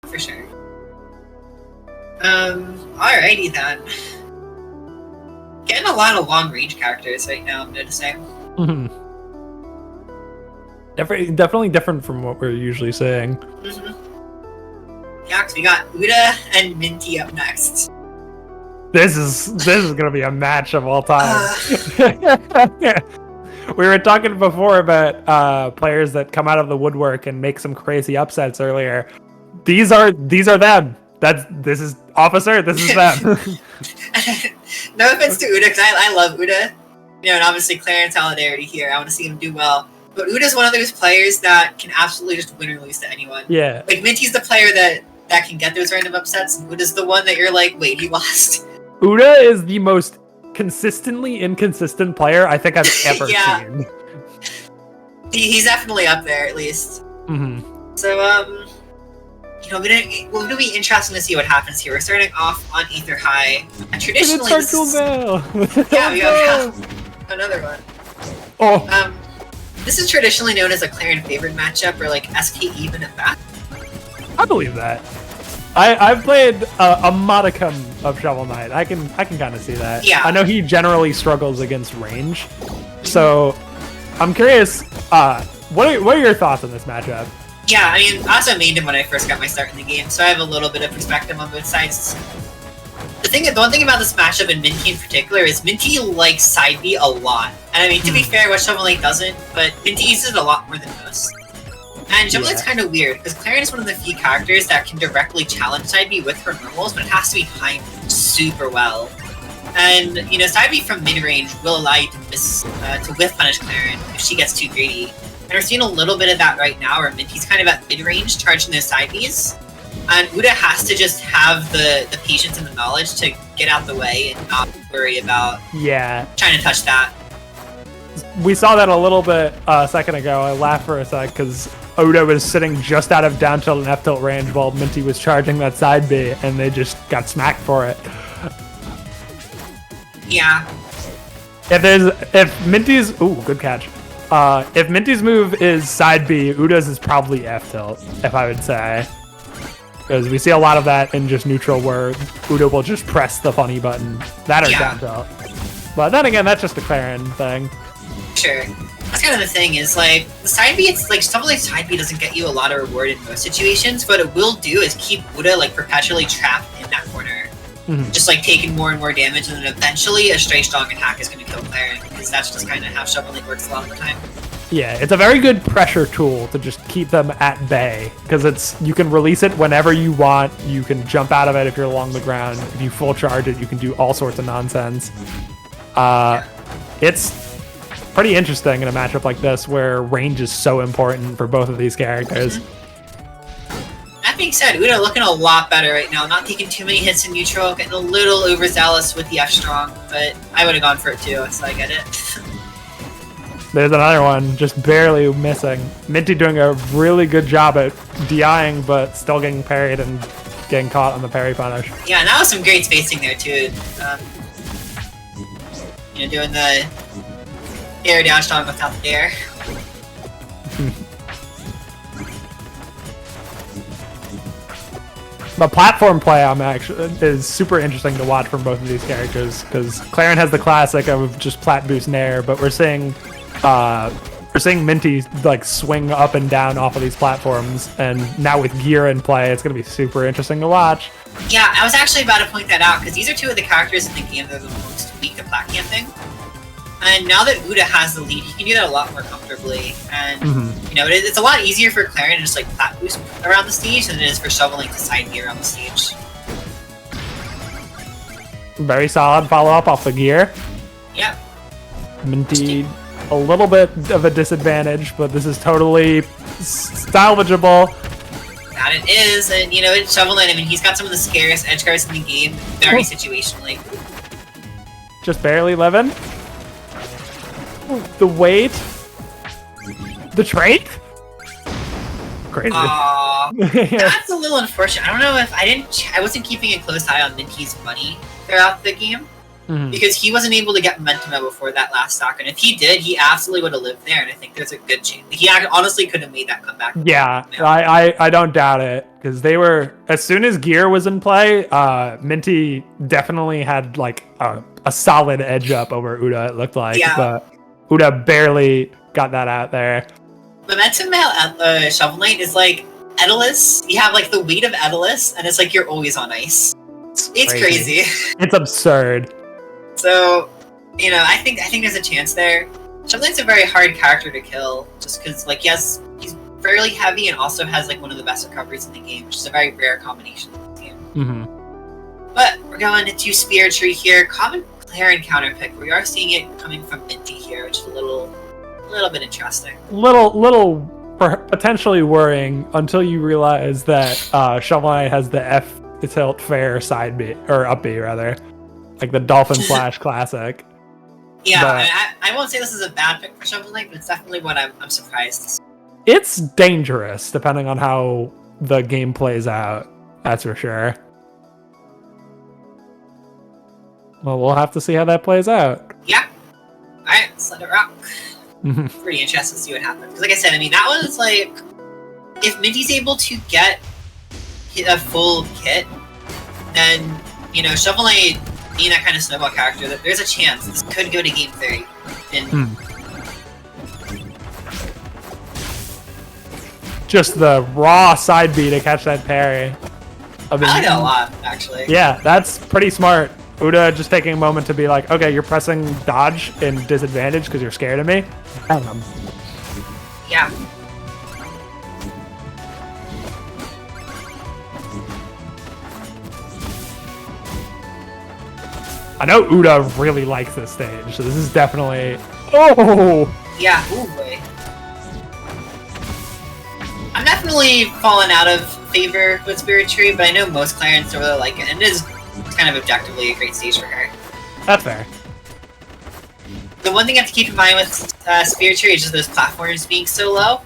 for sure. Alrighty then. Getting a lot of long-range characters right now, I'm noticing. Mm-hmm. Definitely different from what we're usually saying. Mm-hmm. Yeah, because we got OoDa and Minty up next. This is gonna be a match of all time. We were talking before about players that come out of the woodwork and make some crazy upsets earlier. These are them. This is Officer. This is them. No offense to OoDa, because I love OoDa. You know, and obviously Clarence Solidarity here. I want to see him do well. But OoDa's one of those players that can absolutely just win or lose to anyone. Yeah. Like, Minty's the player that can get those random upsets, and OoDa's the one that you're like, wait, he lost. OoDa is the most consistently inconsistent player I think I've ever seen. He's definitely up there, at least. Mm-hmm. So, you know, it'll be interesting to see what happens here. We're starting off on Ether High. And traditionally, yeah, we have another one. Oh. This is traditionally known as a Claren favorite matchup, or like SK even at that. I believe that. I've played a modicum of Shovel Knight. I can kind of see that. Yeah. I know he generally struggles against range, so I'm curious. What are your thoughts on this matchup? Yeah, I mean, I also mained him when I first got my start in the game, so I have a little bit of perspective on both sides. The one thing about this matchup, and Minty in particular, is Minty likes side B a lot. And I mean, to be fair, what Shovel Knight doesn't, but Minty uses it a lot more than most. And Shovel Knight's kind of weird, because Claren is one of the few characters that can directly challenge side B with her normals, but it has to be timed super well. And, you know, side B from mid-range will allow you to whiff punish Claren if she gets too greedy. And we're seeing a little bit of that right now, where Minty's kind of at mid-range, charging those side Bs. And OoDa has to just have the patience and the knowledge to get out the way and not worry about trying to touch that. We saw that a little bit a second ago. I laughed for a sec because OoDa was sitting just out of down tilt and F tilt range while Minty was charging that side B, and they just got smacked for it. Yeah. If Minty's good catch. If Minty's move is side B, OoDa's is probably F tilt, if I would say. Because we see a lot of that in just neutral where OoDa will just press the funny button. That or down tilt. But then again, that's just a Claren thing. Sure. That's kind of the thing, is like, the side B, it's like, stuff like side B doesn't get you a lot of reward in most situations, what it will do is keep OoDa like perpetually trapped in that corner. Mm-hmm. Just like taking more and more damage, and then eventually a straight strong attack is going to kill Claren, because that's just kind of how Shovel Knight works a lot of the time. Yeah, it's a very good pressure tool to just keep them at bay, because you can release it whenever you want, you can jump out of it if you're along the ground, if you full charge it, you can do all sorts of nonsense. It's pretty interesting in a matchup like this where range is so important for both of these characters. That being said, OoDa looking a lot better right now, not taking too many hits in neutral, getting a little overzealous with the F strong, but I would have gone for it too, so I get it. There's another one, just barely missing. Minty doing a really good job at DIing, but still getting parried and getting caught on the parry punish. Yeah, and that was some great spacing there, too. You know, doing the air down strong without the air. The platform play is super interesting to watch from both of these characters, because Claren has the classic of just plat boost nair, but we're seeing Minty like swing up and down off of these platforms, and now with gear in play, it's going to be super interesting to watch. Yeah, I was actually about to point that out, because these are two of the characters in the game that are the most weak to plat camping. And now that OoDa has the lead, he can do that a lot more comfortably. And, you know, it's a lot easier for Claren to just like plat boost around the stage than it is for Shovel Knight to side gear around the stage. Very solid follow-up off the gear. Yep. Minty, a little bit of a disadvantage, but this is totally salvageable. That it is, and you know, it's Shovel Knight, I mean, he's got some of the scariest edge guards in the game, very situationally. Just barely living. The weight. The trait. Crazy. That's a little unfortunate. I don't know if I wasn't keeping a close eye on Minty's money throughout the game. because he wasn't able to get momentum out before that last stock, and if he did, he absolutely would have lived there, and I think there's a good chance. He honestly could have made that comeback. Yeah, I don't doubt it, because they were, as soon as gear was in play, Minty definitely had like a solid edge up over OoDa, it looked like, but OoDa barely got that out there. Momentum at Shovel Knight is like Edalus. You have like the weight of Edalus, and it's like you're always on ice. It's crazy. It's absurd. So, you know, I think there's a chance there. Shovel Knight's a very hard character to kill, just because like he's fairly heavy and also has like one of the best recoveries in the game, which is a very rare combination in this game. But we're going into Spear Tree here. Common Claren counter pick. We are seeing it coming from Minty here, which is a little bit interesting. Little potentially worrying until you realize that Shovel Knight has the F tilt fair side B, or up B rather, like the Dolphin Slash classic. Yeah, but I won't say this is a bad pick for Shovel Knight, but it's definitely one I'm surprised to see. It's dangerous depending on how the game plays out. That's for sure. Well, we'll have to see how that plays out. Yeah. All right, let's let it rock. Pretty interested to see what happens. Because like I said, I mean, that was like, if Minty's able to get a full kit, then, you know, Shovel Knight being that kind of snowball character, that there's a chance this could go to game 3. And just the raw side B to catch that parry. I like it a lot, actually. Yeah, that's pretty smart. OoDa just taking a moment to be like, okay, you're pressing dodge in disadvantage because you're scared of me. Yeah. I know OoDa really likes this stage, so this is definitely... Oh! Yeah, ooh, boy. I'm definitely falling out of favor with Spirit Tree, but I know most Clarence really like it, and it is kind of objectively a great stage for her. That's fair. The one thing you have to keep in mind with Spirit Tree is just those platforms being so low.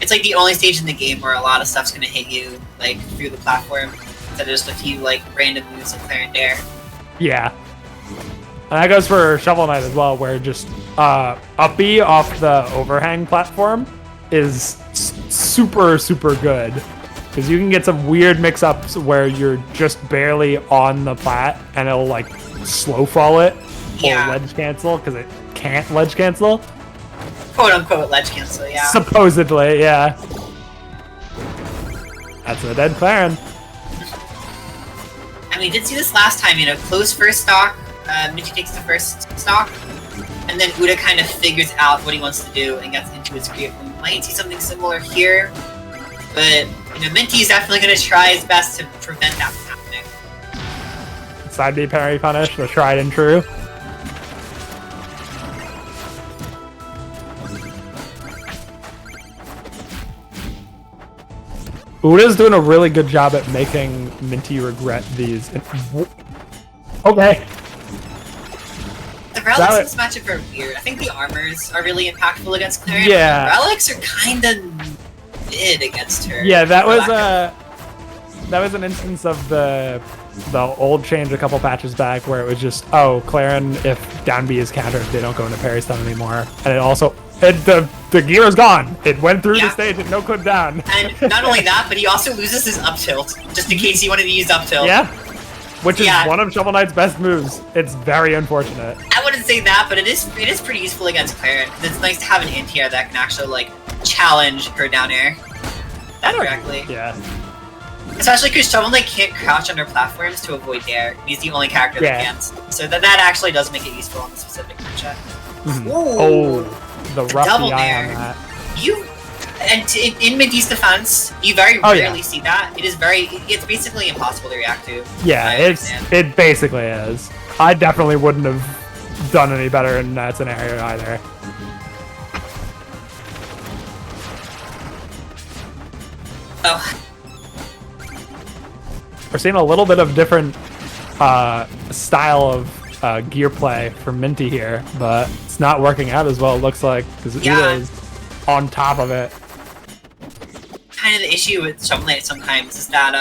It's like the only stage in the game where a lot of stuff's gonna hit you like through the platform, instead of just a few like random moves of Claire and Dare. Yeah. And that goes for Shovel Knight as well, where just up B off the overhang platform is super good. Because you can get some weird mix-ups where you're just barely on the plat and it'll like slow fall it or ledge cancel because it can't ledge cancel. Quote unquote ledge cancel, yeah. Supposedly, yeah. That's a dead Claren. And we did see this last time, you know, close first stock, Minty takes the first stock, and then OoDa kind of figures out what he wants to do and gets into his creative. We might see something similar here, but, you know, Minty's definitely going to try his best to prevent that from happening. Side B parry punish, the tried and true. OoDa's doing a really good job at making Minty regret these. Okay. The relics in this matchup are weird. I think the armors are really impactful against Claren. Yeah. The relics are kind of mid against her. Yeah, that was an instance of the old change a couple patches back where it was just, oh, Claren, if down B is countered, they don't go into parry stun anymore. And it also, the gear is gone. It went through the stage and no clip down. And not only that, but he also loses his up tilt, just in case he wanted to use up tilt. Yeah. Which is one of Shovel Knight's best moves. It's very unfortunate. I wouldn't say that, but it is pretty useful against Claren. It's nice to have an anti-air that can actually like challenge her down air. That directly. Yeah. Especially because Shovel Knight can't crouch under platforms to avoid dare. He's the only character that can. So that actually does make it useful on the specific matchup. Oh, the rough double DI dare. on that. In Minty's defense, you very rarely see that. It's basically impossible to react to. Yeah, it basically is. I definitely wouldn't have done any better in that scenario either. Oh. We're seeing a little bit of different style of gear play from Minty here, but it's not working out as well, it looks like, because OoDa is on top of it. Kind of the issue with Shovel Knight sometimes is that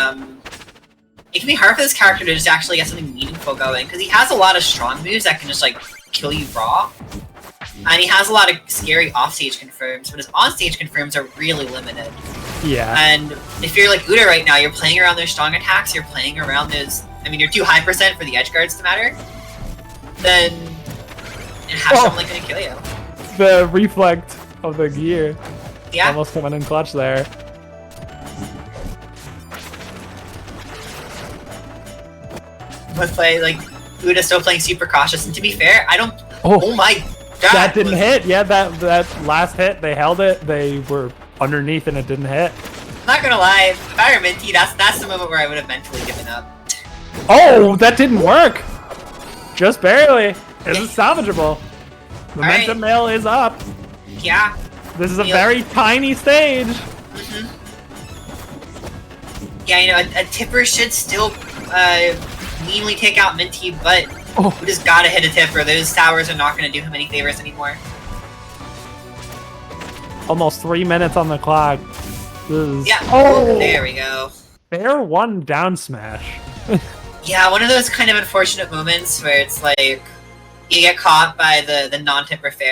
it can be hard for this character to just actually get something meaningful tempo going, because he has a lot of strong moves that can just, like, kill you raw. And he has a lot of scary offstage confirms, but his onstage confirms are really limited. Yeah. And if you're like OoDa right now, you're playing around those strong attacks, you're playing around those... I mean, you're too high percent for the edge guards to matter. Then... And have someone like gonna kill you. The reflect of the gear. Yeah. Almost coming in clutch there. Let's play, like, OoDa still playing super cautious, and to be fair, I don't... Oh my god! That didn't hit. Yeah, that last hit, they held it. They were underneath and it didn't hit. I'm not gonna lie, if I were Minty, that's the moment where I would have mentally given up. Oh, that didn't work! Just barely. This is salvageable. Momentum mail is up. Yeah. This is a very tiny stage. Mm-hmm. Yeah, you know, a tipper should still meanly take out Minty, but we just gotta hit a tipper. Those towers are not gonna do him any favors anymore. Almost 3 minutes on the clock. Yeah. Oh, there we go. Fair one down smash. Yeah, one of those kind of unfortunate moments where it's like you get caught by the non-tipper fair.